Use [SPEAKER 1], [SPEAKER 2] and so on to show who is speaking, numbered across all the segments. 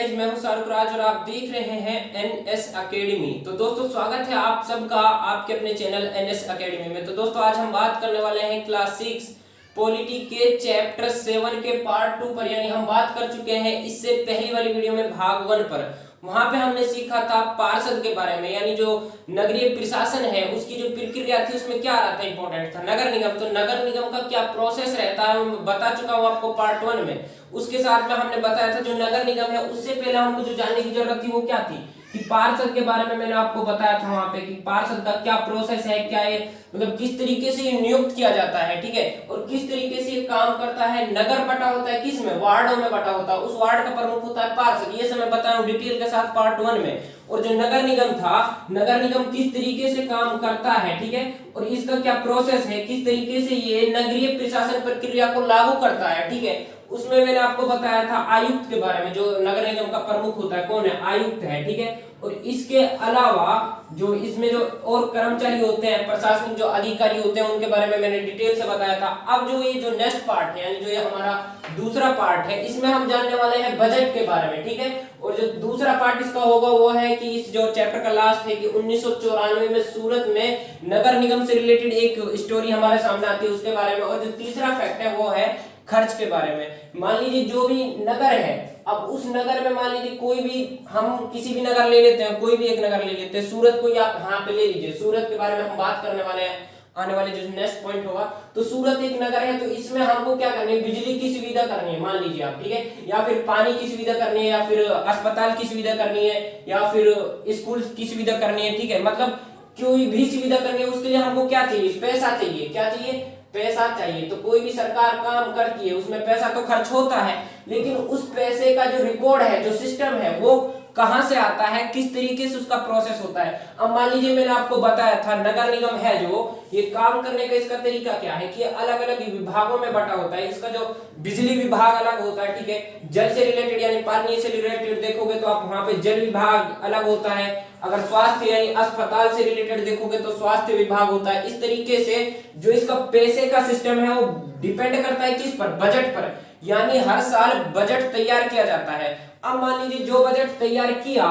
[SPEAKER 1] Guys, मैं हूं शाहरुख राज और आप देख रहे हैं एनएस एकेडमी। तो दोस्तों स्वागत है आप सबका आपके अपने चैनल एनएस एकेडमी में। तो दोस्तों आज हम बात करने वाले हैं क्लास 6 पॉलिटी के चैप्टर 7 के पार्ट 2 पर, यानी हम बात कर चुके हैं इससे पहली वाली वीडियो में भाग 1 पर। वहां पे हमने सीखा था पार्षद के बारे में, यानी जो नगरीय प्रशासन है उसकी जो प्रक्रिया थी उसमें क्या रहता है, इंपॉर्टेंट था नगर निगम। तो नगर निगम का क्या प्रोसेस रहता है मैं बता चुका हूं आपको पार्ट 1 में। उसके साथ में हमने बताया था जो नगर निगम है उससे पहले हमको जो जानने की जरूरत थी वो क्या थी कि पार्षद के बारे में मैंने आपको बताया था वहां पे कि पार्षद का क्या प्रोसेस है, क्या है मतलब किस तरीके से ये नियुक्त किया जाता है, ठीक है, और किस तरीके से ये काम करता है। नगर बटा होता है किस में, वार्डों में बटा होता है, उस वार्ड का प्रमुख होता है पार्षद। ये सब मैं बताया डिटेल के साथ पार्ट 1 में। और जो नगर निगम था, नगर निगम किस तरीके से काम करता है, ठीक है, और इसका क्या प्रोसेस है, किस तरीके से ये नगरीय प्रशासन प्रक्रिया को लागू करता है, ठीक है, उसमें मैंने आपको बताया था आयुक्त के बारे में। जो नगर निगम का प्रमुख होता है कौन है, आयुक्त है, ठीक है। और इसके अलावा जो इसमें जो और कर्मचारी होते हैं, प्रशासनिक जो अधिकारी होते हैं, उनके बारे में मैंने डिटेल से बताया था। अब जो ये जो नेक्स्ट पार्ट है, यानी जो ये हमारा दूसरा पार्ट है, इसमें हम जानने वाले हैं बजट के बारे में, ठीक है। और जो दूसरा पार्ट इसका होगा वो है कि इस जो चैप्टर का लास्ट है कि 1994 में सूरत में नगर निगम से रिलेटेड एक स्टोरी हमारे सामने आती है उसके बारे में। और जो तीसरा फैक्ट है वो है खर्च के बारे में। मान लीजिए जो भी नगर है, अब उस नगर में मान लीजिए कोई भी, हम किसी भी नगर ले लेते हैं, कोई भी एक नगर ले लेते हैं, सूरत को आप यहाँ पे ले लीजिए। सूरत के बारे में हम बात करने वाले हैं आने वाले जो नेक्स्ट पॉइंट होगा। तो सूरत एक नगर है, तो इसमें हमको क्या करनी है, बिजली की सुविधा करनी है मान लीजिए आप, ठीक है, या फिर पानी की सुविधा करनी है, या फिर अस्पताल की सुविधा करनी है, या फिर स्कूल की सुविधा करनी है, ठीक है, मतलब कोई भी सुविधा करनी है उसके लिए हमको क्या चाहिए, पैसा चाहिए। क्या चाहिए, पैसा चाहिए। तो कोई भी सरकार काम करती है उसमें पैसा तो खर्च होता है, लेकिन उस पैसे का जो रिकॉर्ड है, जो सिस्टम है, वो कहां से आता है, किस तरीके से उसका प्रोसेस होता है। अब मान लीजिए मैंने आपको बताया था नगर निगम है जो, ये काम करने का इसका तरीका क्या है कि अलग अलग विभागों में बटा होता है। इसका जो बिजली विभाग अलग होता है, ठीक है, जल से रिलेटेड यानी पानी से रिलेटेड देखोगे तो आप वहां पे जल विभाग अलग होता है। अगर स्वास्थ्य यानी अस्पताल से रिलेटेड देखोगे तो स्वास्थ्य विभाग होता है। इस तरीके से जो इसका पैसे का सिस्टम है वो डिपेंड करता है किस पर, बजट पर, यानी हर साल बजट तैयार किया जाता है। अब मान लीजिए जो बजट तैयार किया,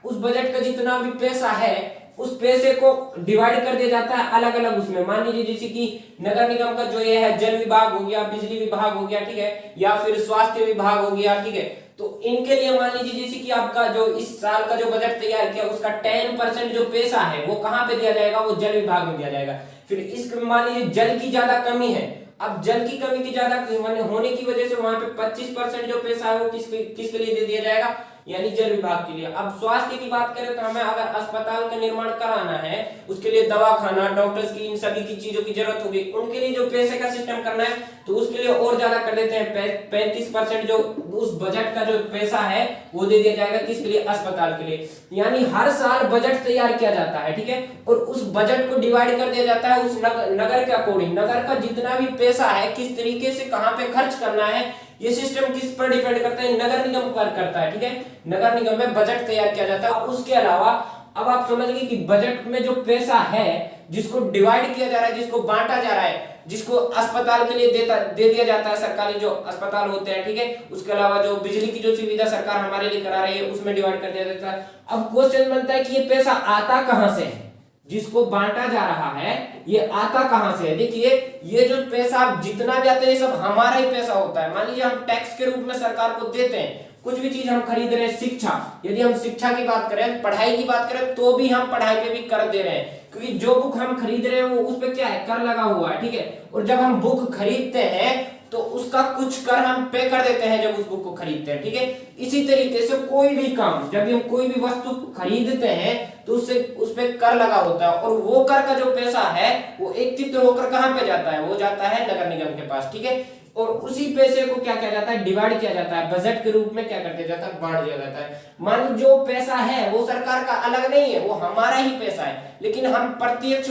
[SPEAKER 1] उस बजट का जितना भी पैसा है उस पैसे को डिवाइड कर दिया जाता है अलग अलग उसमें। मान लीजिए जैसे कि नगर निगम का जो ये है जल विभाग हो गया, बिजली विभाग हो गया, ठीक है, या फिर स्वास्थ्य विभाग हो गया, ठीक है, तो इनके लिए मान लीजिए जैसे कि आपका जो इस साल का जो बजट तैयार किया उसका 10% जो पैसा है वो कहां पे दिया जाएगा, वो जल विभाग में दिया जाएगा। फिर इस मान लीजिए जल की ज्यादा कमी है, अब जल की कमी की ज्यादा होने की वजह से वहां पे 25% जो पैसा है वो किसके लिए दे दिया जाएगा, यानी जल विभाग के लिए। अब स्वास्थ्य की बात करें तो हमें अगर अस्पताल का निर्माण कराना है, उसके लिए दवाखाना, डॉक्टर्स की, इन सभी की चीजों की जरूरत होगी, उनके लिए जो पैसे का सिस्टम करना है तो उसके लिए और ज्यादा कर देते हैं। 35% जो उस बजट का जो पैसा है वो दे दिया जाएगा किसके लिए, अस्पताल के लिए। यानी हर साल बजट तैयार किया जाता है, ठीक है, और उस बजट को डिवाइड कर दिया जाता है उस नगर के अकॉर्डिंग। नगर का जितना भी पैसा है किस तरीके से कहां पे खर्च करना है, ये सिस्टम किस पर डिपेंड करता है, नगर निगम पर करता है, ठीक है। नगर निगम में बजट तैयार किया जाता है। उसके अलावा अब आप समझ गए कि बजट में जो पैसा है जिसको डिवाइड किया जा रहा है, जिसको बांटा जा रहा है, जिसको अस्पताल के लिए दे दिया जाता है, सरकारी जो अस्पताल होते हैं, ठीक है, उसके अलावा जो बिजली की जो सुविधा सरकार हमारे लिए करा रही है उसमें डिवाइड कर दिया जाता है। अब क्वेश्चन बनता है कि ये पैसा आता कहां से है, जिसको बांटा जा रहा है ये आता कहां से है। देखिए ये जो पैसा जितना भी आता है ये सब हमारा ही पैसा होता है। मान लीजिए हम टैक्स के रूप में सरकार को देते हैं, कुछ भी चीज हम खरीद रहे हैं, शिक्षा, यदि हम शिक्षा की बात करें, पढ़ाई की बात करें, तो भी हम पढ़ाई पे भी कर दे रहे हैं, क्योंकि जो बुक हम खरीद रहे हैं वो उस पे क्या है, कर लगा हुआ है, ठीक है। और जब हम बुक खरीदते हैं तो उसका कुछ कर हम पे कर देते हैं जब उस बुक को खरीदते हैं, ठीक है। इसी तरीके से कोई भी काम, जब भी हम कोई भी वस्तु खरीदते हैं तो उससे उस पे कर लगा होता है, और वो कर का जो पैसा है वो एकत्रित होकर कहां पे जाता है, वो जाता है नगर निगम के पास, ठीक है। और उसी पैसे को क्या किया जाता है, डिवाइड किया जाता है, बजट के रूप में क्या कर दिया जाता है, बांट दिया जाता है। मान लो जो पैसा है वो सरकार का अलग नहीं है, वो हमारा ही पैसा है, लेकिन हम अप्रत्यक्ष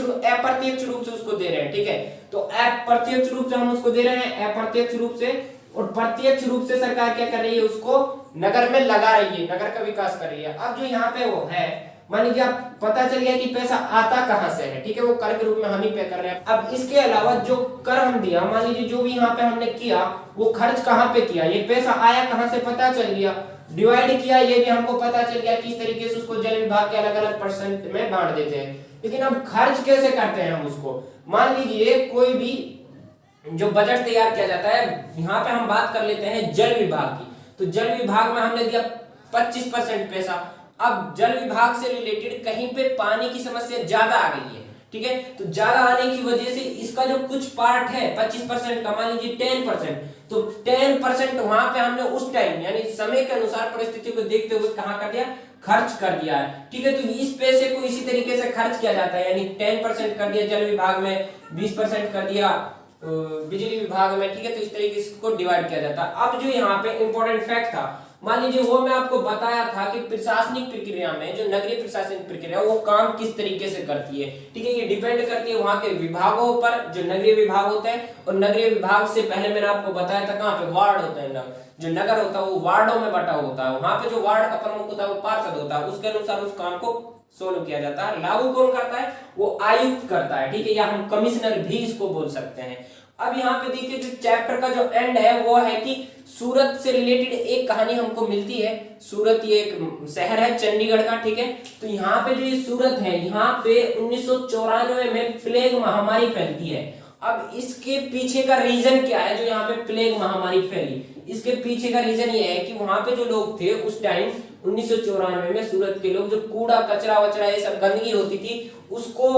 [SPEAKER 1] रूप से उसको दे रहे हैं, ठीक है। तो अप्रत्यक्ष रूप से हम उसको दे रहे हैं, अप्रत्यक्ष रूप से, और प्रत्यक्ष रूप से सरकार क्या कर रही है, उसको नगर में लगा रही है, नगर का विकास कर रही है। अब जो यहाँ पे वो है, मान लीजिए आप पता चल गया कि पैसा आता कहां से है, ठीक है, वो कर के रूप में हम ही पे कर रहे हैं। अब इसके अलावा जो कर हम दिया, मान लीजिए जो भी यहाँ पे हमने किया वो खर्च कहां पे किया, ये पैसा आया कहां से पता चल गया, डिवाइड किया, ये भी हमको पता चल गया किस तरीके से उसको जल विभाग के अलग अलग परसेंट में बांट देते हैं। लेकिन अब खर्च कैसे करते हैं हम उसको, मान लीजिए कोई भी जो बजट तैयार किया जाता है, यहाँ पे हम बात कर लेते हैं जल विभाग की। तो जल विभाग में हमने दिया 25% पैसा। अब जल विभाग से रिलेटेड कहीं पे पानी की समस्या ज्यादा आ गई है, ठीक है, तो ज्यादा आने की वजह से इसका जो कुछ पार्ट है 25% का, मान लीजिए 10%, तो 10% वहां पे हमने उस टाइम यानी समय के अनुसार परिस्थिति को देखते हुए कहां कर दिया, खर्च कर दिया है, ठीक है। तो इस पैसे को इसी तरीके से खर्च किया जाता है, यानी 10% कर दिया जल विभाग में, 20% कर दिया बिजली विभाग में, ठीक है। तो इस तरीके से इसको डिवाइड किया जाता है। अब जो यहाँ पे इंपॉर्टेंट फैक्ट था, मान लीजिए वो मैं आपको बताया था कि प्रशासनिक प्रक्रिया में जो नगरीय प्रशासनिक प्रक्रिया वो काम किस तरीके से करती है, ठीक है। ये डिपेंड करती है वहां के विभागों पर, जो नगरीय विभाग होता है। और नगरीय विभाग से पहले मैंने आपको बताया था कहाँ पे, वार्ड होता है, जो नगर होता है वो वार्डों में बटा होता है, वहां पे जो वार्ड का प्रमुख होता है वो पार्षद होता है, उसके अनुसार उस काम को सोल्व किया जाता है। लागू कौन करता है, वो आयुक्त करता है, ठीक है, या हम कमिश्नर भी इसको बोल सकते हैं। अब यहाँ पे देखिए जो चैप्टर का जो एंड है वो है कि सूरत से रिलेटेड एक कहानी हमको मिलती है। सूरत ये एक शहर है चंडीगढ़ का, ठीक है। तो यहाँ पे जो ये सूरत है, यहाँ पे 1994 में प्लेग महामारी फैलती है। अब इसके पीछे का रीजन क्या है, जो यहाँ पे प्लेग महामारी फैली, इसके पीछे का रीजन ये है कि वहां पे जो लोग थे उस टाइम 1994 में सूरत के लोग जो कूड़ा कचरा वचरा ये सब गंदगी होती थी उसको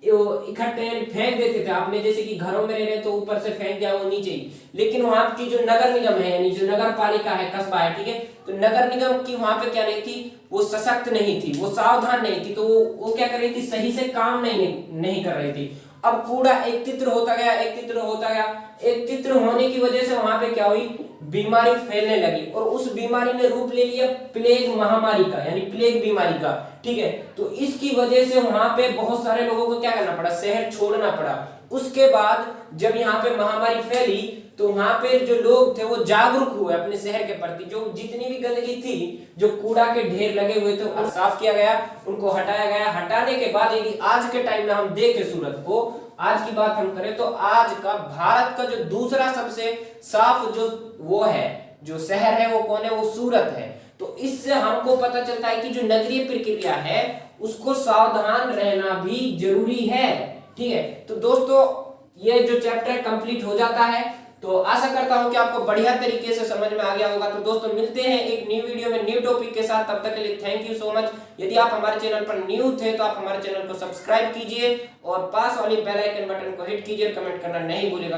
[SPEAKER 1] इकट्ठे फेंक देते थे। आपने जैसे कि घरों में रह रहे तो ऊपर से फेंक दिया वो नीचे ही, लेकिन वहां की जो नगर निगम है यानी जो नगर पालिका है, कस्बा है, ठीक है, तो नगर निगम की वहां पे क्या नहीं थी, वो सशक्त नहीं थी, वो सावधान नहीं थी, तो वो क्या कर रही थी, सही से काम नहीं कर रही थी। अब कूड़ा एकत्रित होता गया, एकत्रित होता गया, एकत्रित होने की वजह से वहां पे क्या हुई, बीमारी फैलने लगी और उस बीमारी ने रूप ले लिया प्लेग महामारी का, यानी प्लेग बीमारी का, ठीक है। तो इसकी वजह से वहां पे बहुत सारे लोगों को क्या करना पड़ा, शहर छोड़ना पड़ा। उसके बाद जब यहाँ पे महामारी फैली तो वहां पे जो लोग थे वो जागरूक हुए अपने शहर के प्रति, जो जितनी भी गंदगी थी, जो कूड़ा के ढेर लगे हुए थे उनको साफ किया गया, उनको हटाया गया। हटाने के बाद यदि आज के टाइम में हम देखें सूरत को, आज की बात हम करें तो आज का भारत का जो दूसरा सबसे साफ जो वो है, जो शहर है वो कौन है, वो सूरत है। तो इससे हमको पता चलता है कि जो नगरीय प्रक्रिया है उसको सावधान रहना भी जरूरी है, ठीक है। तो दोस्तों ये जो चैप्टर कंप्लीट हो जाता है, तो आशा करता हूं कि आपको बढ़िया तरीके से समझ में आ गया होगा। तो दोस्तों मिलते हैं एक न्यू वीडियो में न्यू टॉपिक के साथ, तब तक के लिए थैंक यू सो मच। यदि आप हमारे चैनल पर न्यू थे तो आप हमारे चैनल को सब्सक्राइब कीजिए और पास वाली बेल आइकन बटन को हिट कीजिए, कमेंट करना नहीं भूलिएगा।